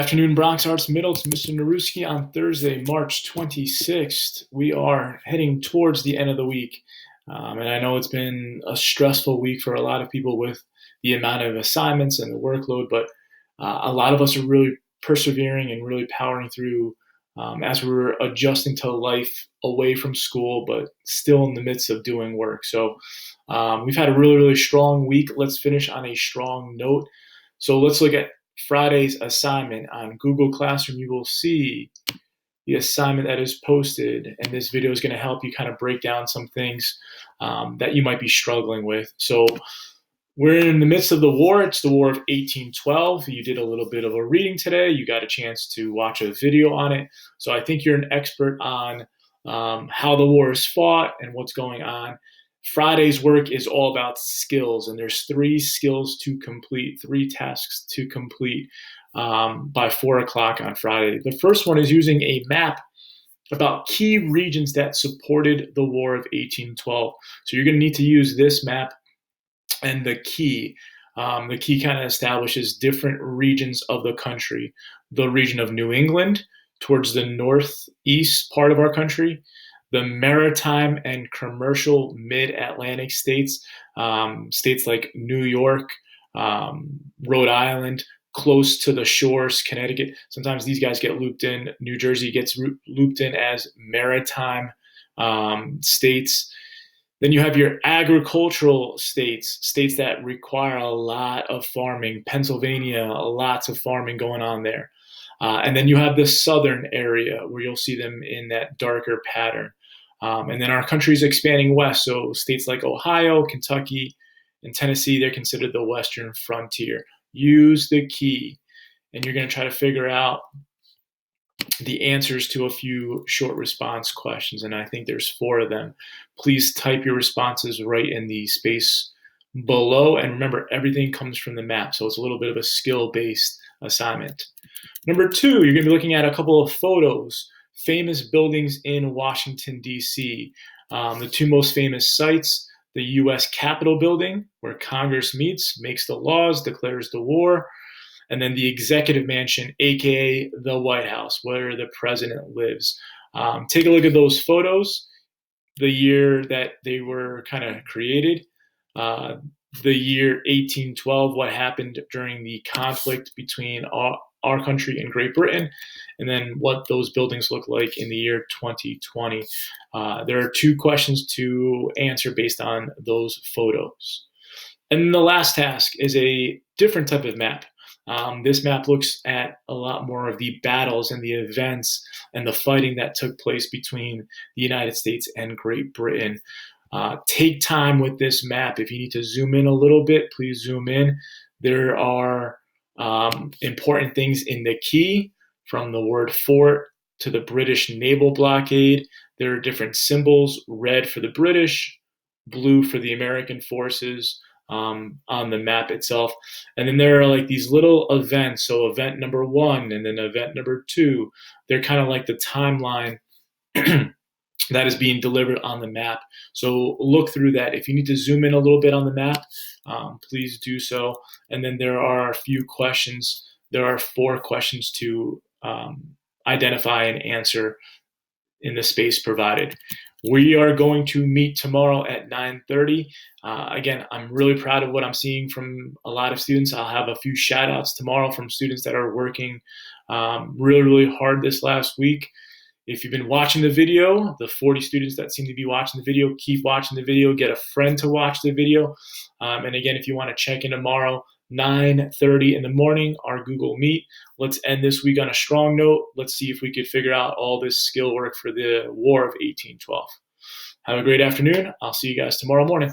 Afternoon, Bronx Arts Middle. It's Mr. Naruski on Thursday, March 26th. We are heading towards the end of the week. And I know it's been a stressful week for a lot of people with the amount of assignments and the workload, but a lot of us are really persevering and really powering through as we're adjusting to life away from school, but still in the midst of doing work. So we've had a really, really strong week. Let's finish on a strong note. So let's look at Friday's assignment on Google Classroom. You will see the assignment that is posted, and this video is going to help you kind of break down some things that you might be struggling with. So we're in the midst of the war. It's the War of 1812. You did a little bit of a reading today. You got a chance to watch a video on it. So I think you're an expert on how the war is fought and what's going on. Friday's work is all about skills, and there's 3 skills to complete, 3 tasks to complete by 4 o'clock on Friday. The first one is using a map about key regions that supported the War of 1812. So you're going to need to use this map and the key. The key kind of establishes different regions of the country. The region of New England towards the northeast part of our country, the maritime and commercial mid-Atlantic states, states like New York, Rhode Island, close to the shores, Connecticut. Sometimes these guys get looped in. New Jersey gets looped in as maritime states. Then you have your agricultural states, states that require a lot of farming. Pennsylvania, lots of farming going on there. And then you have the southern area where you'll see them in that darker pattern. And then our country is expanding west, so states like Ohio, Kentucky, and Tennessee, they're considered the western frontier. Use the key, and you're going to try to figure out the answers to a few short response questions, and I think there's 4 of them. Please type your responses right in the space below, and remember, everything comes from the map, so it's a little bit of a skill-based assignment. Number 2, you're going to be looking at a couple of photos. Famous buildings in Washington, D.C. The 2 most famous sites, the U.S. Capitol building, where Congress meets, makes the laws, declares the war, and then the Executive Mansion, aka the White House, where the president lives. Take a look at those photos, the year that they were kind of created, the year 1812, what happened during the conflict between our country and Great Britain, and then what those buildings look like in the year 2020. There are 2 questions to answer based on those photos. And the last task is a different type of map. This map looks at a lot more of the battles and the events and the fighting that took place between the United States and Great Britain. Take time with this map. If you need to zoom in a little bit, please zoom in. There are important things in the key, from the word fort to the British naval blockade. There are different symbols: red for the British, blue for the American forces on the map itself. And then there are like these little events. So event number 1 and then event number 2. They're kind of like the timeline that is being delivered on the map. So look through that. If you need to zoom in a little bit on the map, please do so. And then there are a few questions. There are 4 questions to identify and answer in the space provided. We are going to meet tomorrow at 9:30. Again, I'm really proud of what I'm seeing from a lot of students. I'll have a few shout outs tomorrow from students that are working really, really hard this last week. If you've been watching the video, the 40 students that seem to be watching the video, keep watching the video. Get a friend to watch the video. And again, if you want to check in tomorrow, 9:30 in the morning, our Google Meet. Let's end this week on a strong note. Let's see if we could figure out all this skill work for the War of 1812. Have a great afternoon. I'll see you guys tomorrow morning.